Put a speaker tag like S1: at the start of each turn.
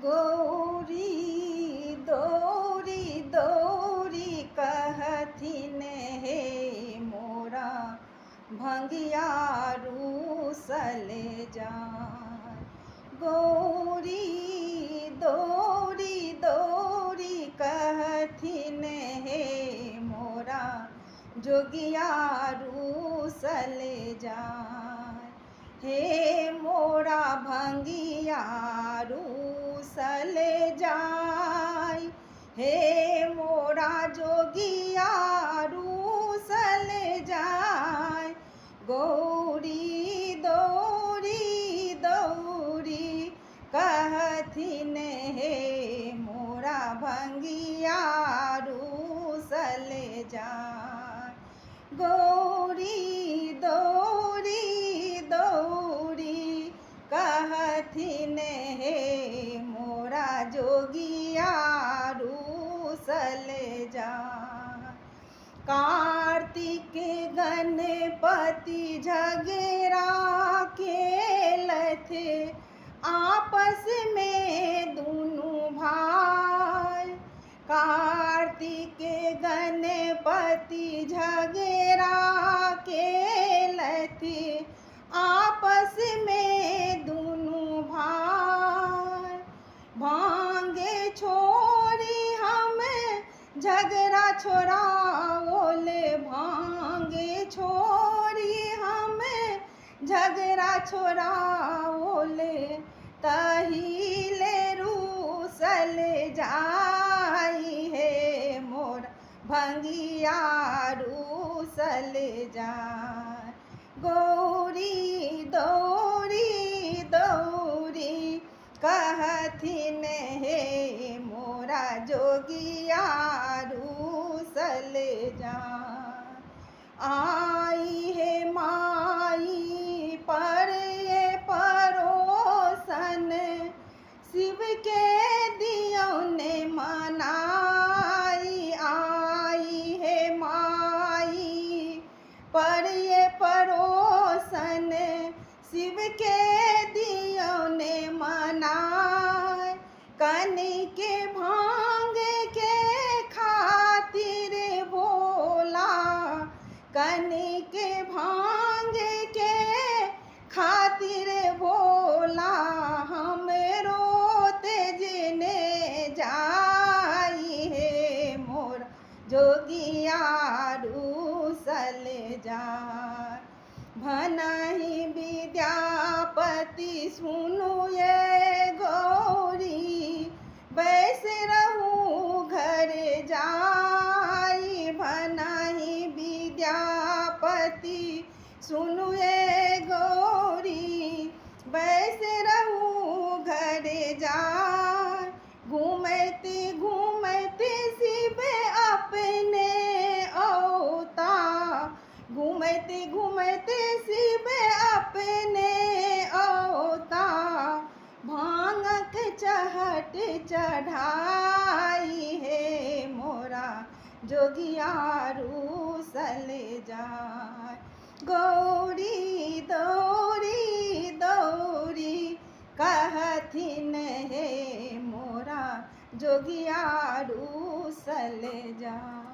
S1: गौरी दौरी दौरी कहथिन हे मोरा भंगिया रूसल जाय। गौरी दौरी दौरी कहथिन हे मोरा जोगिया रूसल जाय। हे मोरा भंगिया रूसल जाय, हे मोरा जोगिया रूसल जाय। गौरी दौरी दौरी कहथिन हे मोरा भंगिया रूसल जाय। गौरी दौरी दौरी कहथिन हे मोरा जोगिया रूसल जाय। कार्तिक गणपति झगड़ा खेलत आपस में दुनू भाई। कार्तिक गणपति झगड़ा खेलत आपस में दुनू भाई। भांगे छोड़ी हम झगड़ा छोड़ाओले, भांगे छोड़ी हम झगड़ा छोड़ाओले। तहिले रूसल जाई हे मोर भंगिया रूसल जाय। गौरी दौरी दौरी कहथिन हे मोरा जोगिया रूसल जाय। आई हे माई पर ये परोसन शिव के दियौने मनाई। आई हे माई पर ये परोसन शिव के दियौने मनाई। कनी के भांग के खातिर भोला, कनी के भांग के खातिर भोला हमरो तेजने जाई हे मोर जोगिया रूसल जाय। भनहि विद्यापति सुनु ये गौरी बैस रहूं घर जाई। भनहि विद्यापति सुनु ये गौरी बैस रहूं घर जाय। घूमते घूमते शिव अपने औता, घूमते घूमते शिव अपने औता। भांगक चहट चढ़ाई हे मोरा जोगिया रूसल जाय। गौरी दौरी दौरी कहथिन हे मोरा जोगिया रूसल जाय।